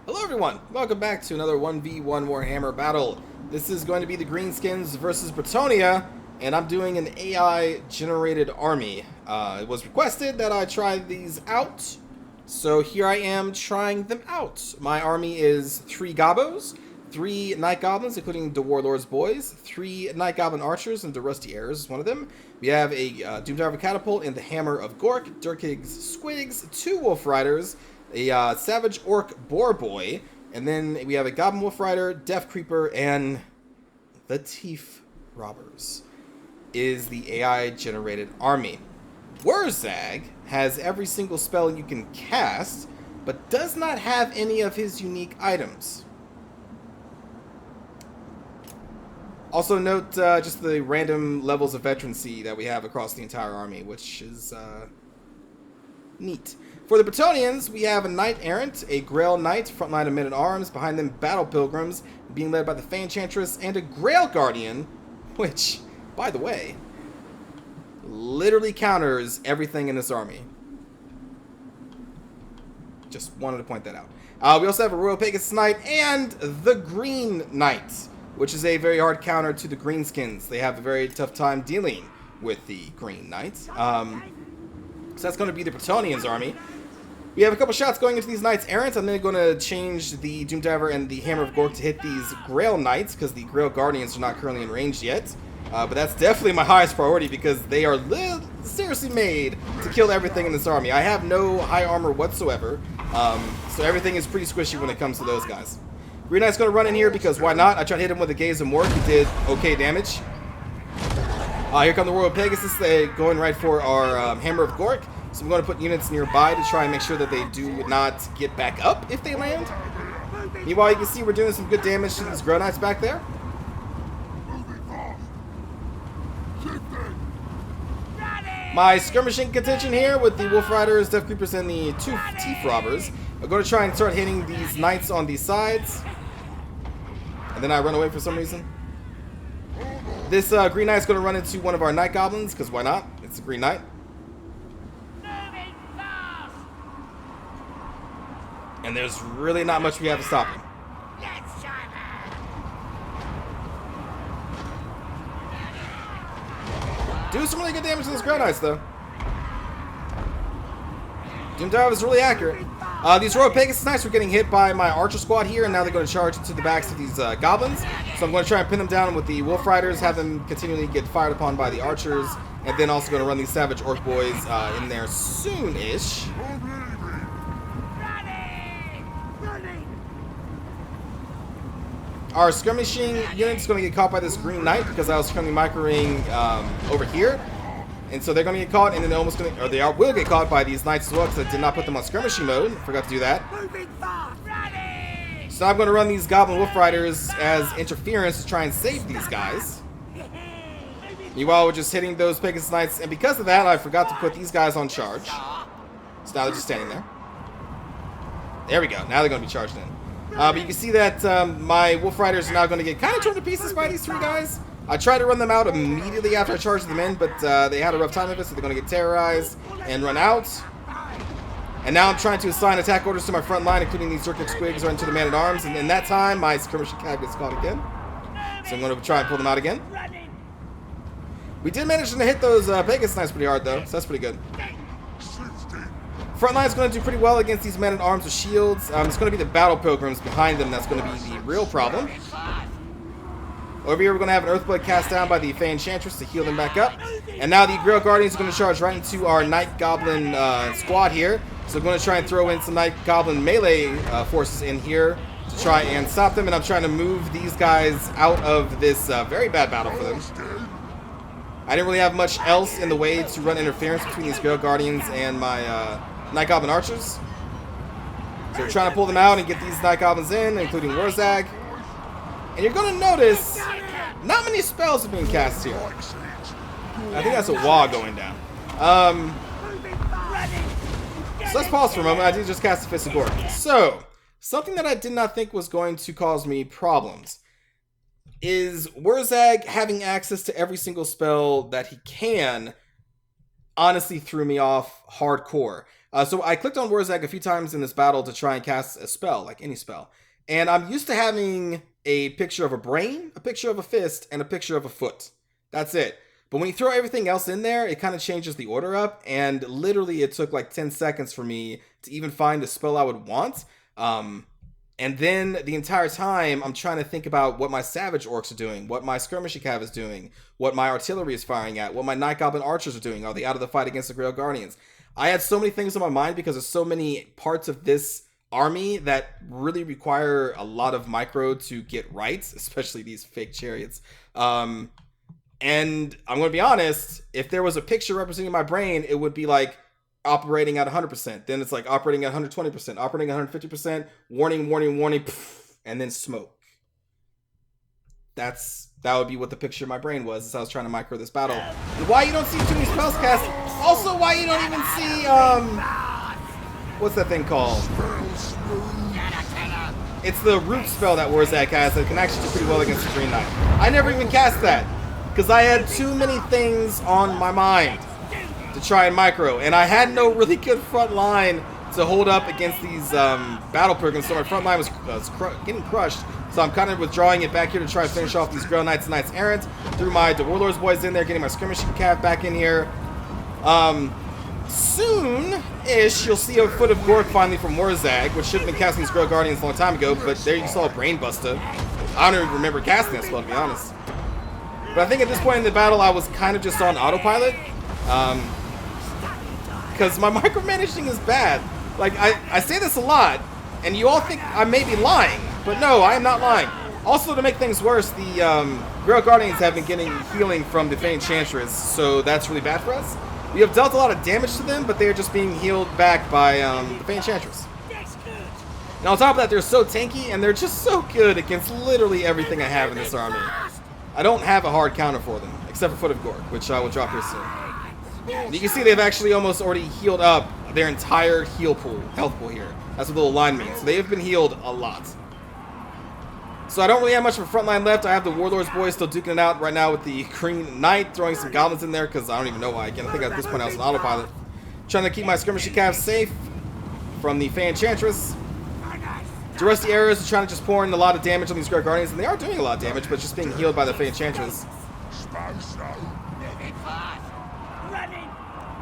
Hello everyone, welcome back to another 1v1 Warhammer battle. This is going to be the Greenskins versus Bretonnia, and I'm doing an AI generated army. It was requested that I try these out, so here I am trying them out. My army is 3 Gobos, 3 Night Goblins, including the Warlord's Boys, 3 Night Goblin Archers, and the Rusty Heirs is one of them. We have a Doomdiver Catapult and the Hammer of Gork, Durkig's Squigs, 2 Wolf Riders, a Savage Orc Boar Boy, and then we have a Goblin Wolf Rider, Death Creeper, and the Thief Robbers is the AI generated army. Wurzag has every single spell you can cast, but does not have any of his unique items. Also note just the random levels of veterancy that we have across the entire army, which is neat. For the Bretonnians, we have a Knight Errant, a Grail Knight, frontline of Men-at-Arms, behind them Battle Pilgrims, being led by the Fey Enchantress, and a Grail Guardian, which, by the way, literally counters everything in this army. Just wanted to point that out. We also have a Royal Pegasus Knight and the Green Knight, which is a very hard counter to the Greenskins. They have a very tough time dealing with the Green Knight. So that's going to be the Bretonnians' army. We have a couple shots going into these Knights Errant. I'm then going to change the Doomdiver and the Hammer of Gork to hit these Grail Knights, because the Grail Guardians are not currently in range yet. But that's definitely my highest priority, because they are seriously made to kill everything in this army. I have no high armor whatsoever, so everything is pretty squishy when it comes to those guys. Green Knight's going to run in here, because why not? I tried to hit him with a Gaze of Mork. He did okay damage. Here come the Royal Pegasus. They're going right for our Hammer of Gork. So I'm going to put units nearby to try and make sure that they do not get back up if they land. Meanwhile, you can see we're doing some good damage to these Grail Knights back there. My skirmishing contention here with the Wolf Riders, Death Creepers, and the 2 Thief Robbers. I'm going to try and start hitting these Knights on these sides. And then I run away for some reason. This Green Knight's going to run into one of our Night Goblins, because why not? It's a Green Knight. And there's really not much we have to stop him. Do some really good damage to those Grail Knights, though. Doomdiver is really accurate. These Royal Pegasus Knights were getting hit by my Archer Squad here, and now they're going to charge into the backs of these Goblins. So I'm going to try and pin them down with the Wolf Riders, have them continually get fired upon by the Archers, and then also going to run these Savage Orc Boys in there soon-ish. Our skirmishing unit is going to get caught by this Green Knight, because I was currently microing over here. And so they're going to get caught, and then they're almost going to, or they will get caught by these Knights as well, because I did not put them on skirmishing mode. Forgot to do that. So now I'm going to run these Goblin Wolf Riders as interference to try and save these guys. Meanwhile, we're just hitting those Pegasus Knights, and because of that, I forgot to put these guys on charge. So now they're just standing there. There we go. Now they're going to be charged in. But you can see that my Wolf Riders are now going to get kind of torn to pieces by these 3 guys. I tried to run them out immediately after I charged them in, but they had a rough time of it, so they're going to get terrorized and run out. And now I'm trying to assign attack orders to my front line, including these Durkig Squigs or into the Man-at-Arms, and in that time, my skirmishing cav gets caught again. So I'm going to try and pull them out again. We did manage to hit those Pegasus Knights pretty hard, though, so that's pretty good. Front line's going to do pretty well against these Men-at-Arms with shields. It's going to be the Battle Pilgrims behind them that's going to be the real problem. Over here, we're going to have an Earthblood cast down by the Fey Enchantress to heal them back up. And now the Grail Guardians are going to charge right into our Night Goblin squad here. So I'm going to try and throw in some Night Goblin melee forces in here to try and stop them. And I'm trying to move these guys out of this very bad battle for them. I didn't really have much else in the way to run interference between these Grail Guardians and my Night Goblin Archers. So we're trying to pull them out and get these Night Goblins in, including Wurzag. And you're going to notice not many spells have been cast here. I think that's a wall going down. So let's pause for a moment. I did just cast the Fist of Gork. So, something that I did not think was going to cause me problems is Wurzag having access to every single spell that he can honestly threw me off hardcore. So I clicked on Warzag a few times in this battle to try and cast a spell, like any spell. And I'm used to having a picture of a brain, a picture of a fist, and a picture of a foot. That's it. But when you throw everything else in there, it kind of changes the order up. And literally it took like 10 seconds for me to even find the spell I would want. And then the entire time, I'm trying to think about what my Savage Orcs are doing, what my Skirmishing Cav is doing, what my Artillery is firing at, what my Night Goblin Archers are doing. Are they out of the fight against the Grail Guardians? I had so many things on my mind because there's so many parts of this army that really require a lot of micro to get right, especially these fake chariots. And I'm going to be honest, if there was a picture representing my brain, it would be like operating at 100%. Then it's like operating at 120%, operating at 150%, warning, warning, warning, and then smoke. That would be what the picture of my brain was as I was trying to micro this battle. And why you don't see too many spells cast. Also, why you don't even see, what's that thing called? It's the root spell that Warzag has that can actually do pretty well against the Green Knight. I never even cast that because I had too many things on my mind to try and micro, and I had no really good front line to hold up against these battle pilgrims, so my front line was getting crushed. So I'm kind of withdrawing it back here to try and finish off these Grail Knights and Knights Errant. Threw my Warlords boys in there, getting my Skirmishing Cav back in here. Soon-ish, you'll see a Foot of Gork finally from Warzag, which should have been casting these Grail Guardians a long time ago, but there you saw a Brain Buster. I don't even remember casting that spell, to be honest. But I think at this point in the battle, I was kind of just on autopilot. Because my micromanaging is bad. Like, I say this a lot, and you all think I may be lying, but no, I am not lying. Also, to make things worse, the Grail Guardians have been getting healing from the Fey Enchantress, so that's really bad for us. We have dealt a lot of damage to them, but they are just being healed back by the Fey Enchantress. And on top of that, they're so tanky, and they're just so good against literally everything I have in this army. I don't have a hard counter for them, except for Foot of Gork, which I will drop here soon. You can see they've actually almost already healed up their entire health pool here. That's what the little line means. So they have been healed a lot. So I don't really have much of a front line left. I have the Warlords boys still duking it out right now with the Green Knight, throwing some goblins in there because I don't even know why. Again, I think at this point I was on autopilot. Trying to keep my Skirmishing Cav safe from the Fey Enchantress. The Rusty Arrows are trying to just pour in a lot of damage on these Grail Guardians, and they are doing a lot of damage, but just being healed by the Fey Enchantress.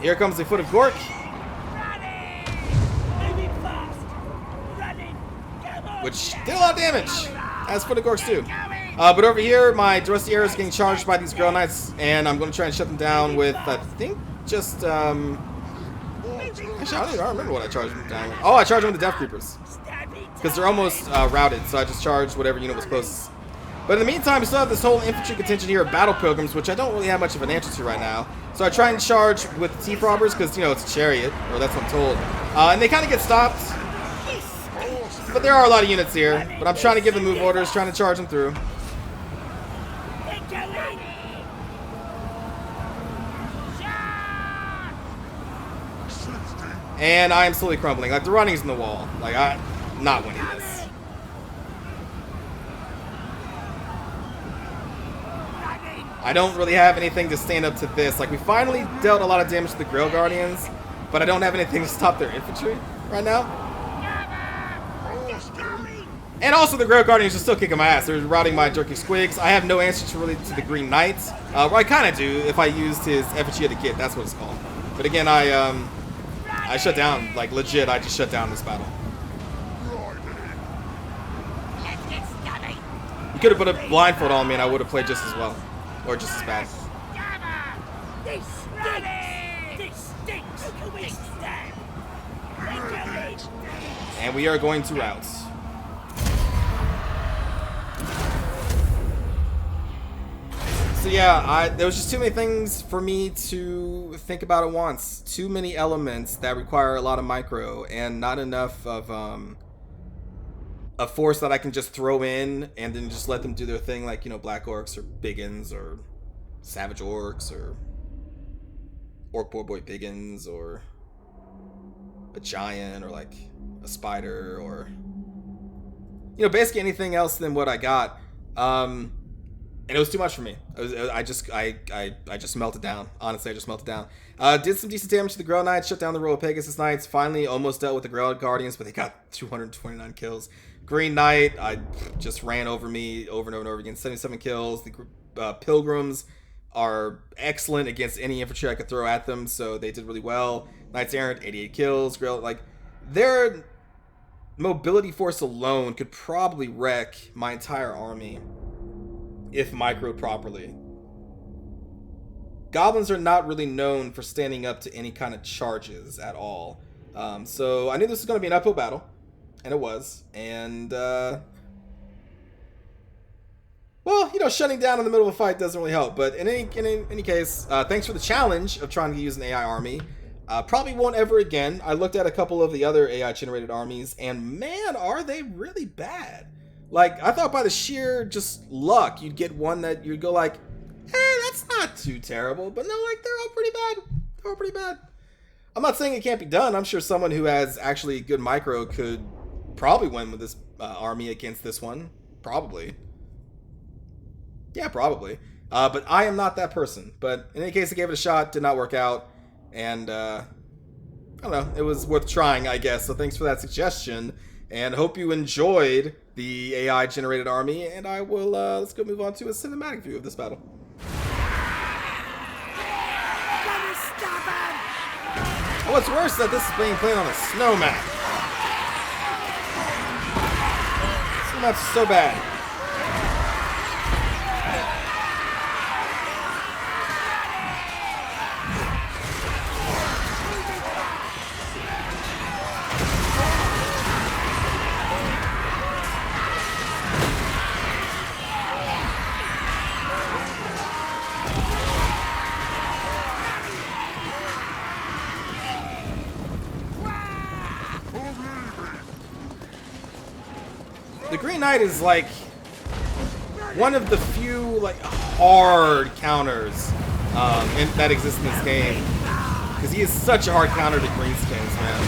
Here comes the Foot of Gork. Which did a lot of damage, as Foot of Gorks do. But over here, my Rusty Arrows is getting charged by these Grail Knights, and I'm going to try and shut them down with, I think, just, actually, I don't remember what I charged them down with. Oh, I charged them with the Death Creepers. Because they're almost routed, so I just charged whatever unit was closest. But in the meantime, we still have this whole infantry contingent here of Battle Pilgrims, which I don't really have much of an answer to right now. So I try and charge with the Thief Robbers, because, you know, it's a chariot, or that's what I'm told. And they kind of get stopped. But there are a lot of units here. But I'm trying to give them move orders, trying to charge them through. And I am slowly crumbling. Like, the running's in the wall. Like, I'm not winning this. I don't really have anything to stand up to this. Like, we finally dealt a lot of damage to the Grail Guardians, but I don't have anything to stop their infantry right now. And also, the Grail Guardians are still kicking my ass. They're routing my Jerky Squigs. I have no answer to really to the Green Knights. Well, I kind of do if I used his Effigy of the Kit. That's what it's called. But again, I shut down. Like, legit, I just shut down this battle. You could have put a blindfold on me and I would have played just as well. Or just as bad. And we are going to rout. So yeah, there was just too many things for me to think about at once. Too many elements that require a lot of micro and not enough of a force that I can just throw in and then just let them do their thing, like, you know, Black Orcs or Biggins or Savage Orcs or Orc Boy Biggins or a Giant or like a Spider or, you know, basically anything else than what I got. And it was too much for me. I just melted down. Honestly, I just melted down. Did some decent damage to the Grail Knights, shut down the row of Pegasus Knights. Finally, almost dealt with the Grail Guardians, but they got 229 kills. Green Knight, I just ran over me over and over and over again. 77 kills. The Pilgrims are excellent against any infantry I could throw at them, so they did really well. Knights Errant, 88 kills. Grail, like, their mobility force alone could probably wreck my entire army if microed properly. Goblins are not really known for standing up to any kind of charges at all. So I knew this was going to be an uphill battle, and it was. And, well, you know, shutting down in the middle of a fight doesn't really help. But in any case, thanks for the challenge of trying to use an AI army. Probably won't ever again. I looked at a couple of the other AI-generated armies, and man, are they really bad. Like, I thought by the sheer just luck, you'd get one that you'd go like, that's not too terrible. But no, like, they're all pretty bad. They're all pretty bad. I'm not saying it can't be done. I'm sure someone who has actually good micro could probably win with this army against this one. Probably. Yeah, probably. But I am not that person. But in any case, I gave it a shot. Did not work out. And, I don't know. It was worth trying, I guess. So thanks for that suggestion. And hope you enjoyed the AI-generated army. And I will, let's go move on to a cinematic view of this battle. What's worse is that this is being played on a snow map. Snow map's so bad. The Green Knight is like one of the few like hard counters that exist in this game, because he is such a hard counter to greenskins, man.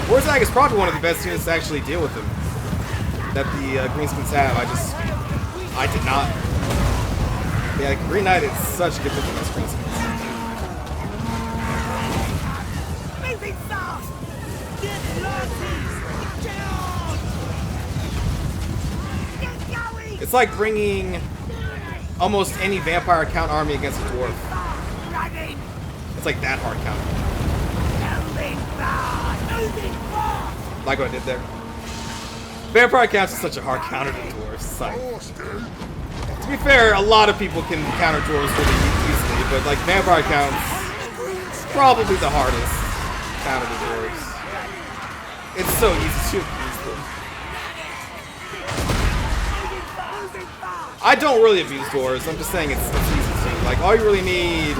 Warzag is probably one of the best units to actually deal with him that the greenskins have. I did not. Yeah, Green Knight is such a good thing against greenskins. It's like bringing almost any vampire count army against a dwarf. It's like that hard counter. Like what I did there. Vampire counts is such a hard counter to dwarves. Like, to be fair, a lot of people can counter dwarves really easily, but like vampire counts, probably the hardest counter to dwarves. It's so easy to abuse them. I don't really abuse dwarves. I'm just saying it's easy to. Like, all you really need.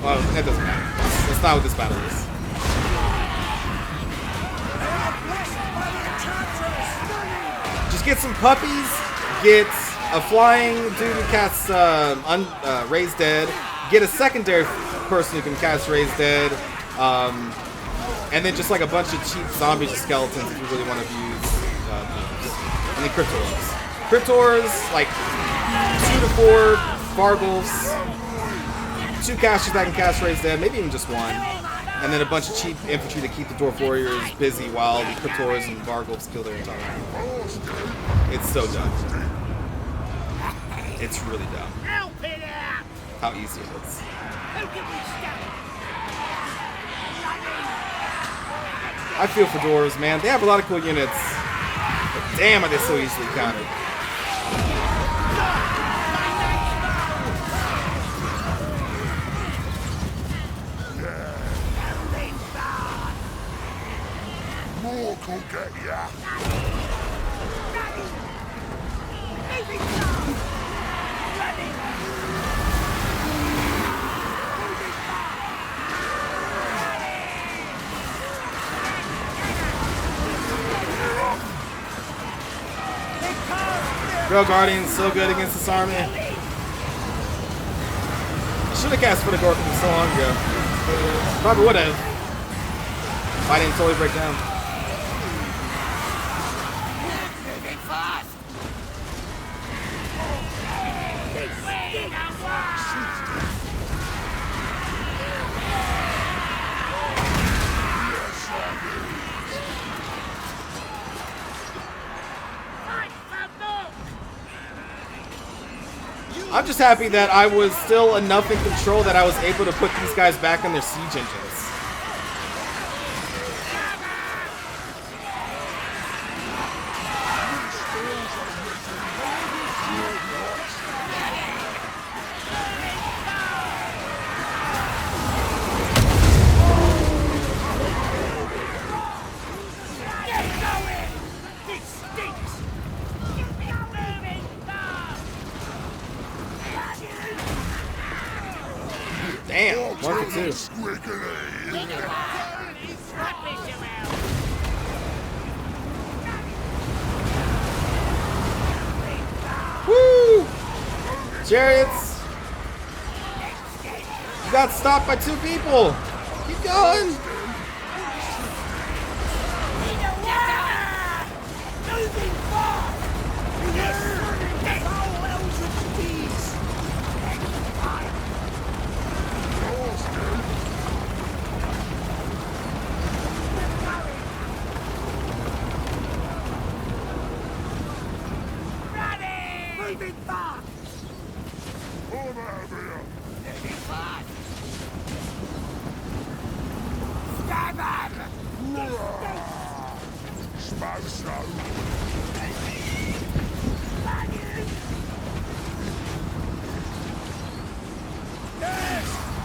Well, that doesn't matter. That's not what this battle is. Just get some puppies. Get a flying dude who casts Raise Dead. Get a secondary person who can cast Raise Dead. And then just like a bunch of cheap zombies or skeletons if you really want to abuse. And then Cryptors. Cryptors, like 2 to 4 Vargulfs, 2 casters that can cast Raise Dead, maybe even just 1, and then a bunch of cheap infantry to keep the Dwarf Warriors busy while the Cryptors and Vargulfs kill their entire army. It's so dumb. It's really dumb. How easy it is. I feel for dwarves, man. They have a lot of cool units, but damn, are they so easily countered. Grail Guardians, so good against this army. I should have cast for the Gorgon so long ago. Probably would have. If I didn't totally break down. I'm just happy that I was still enough in control that I was able to put these guys back on their siege engines. Damn, 1 for 2. Woo! Chariots! You got stopped by 2 people! Keep going!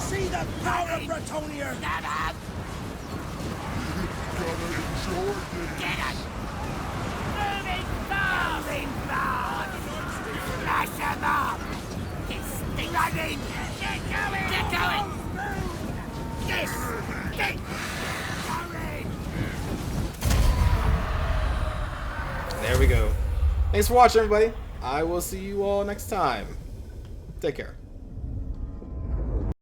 See the power of Bretonia! Gotta enjoy this. Get it! Moving fast! Moving fast! Smash him up! It's running! Get going! Get going! Yes! Get going! There we go. Thanks for watching, everybody. I will see you all next time. Take care.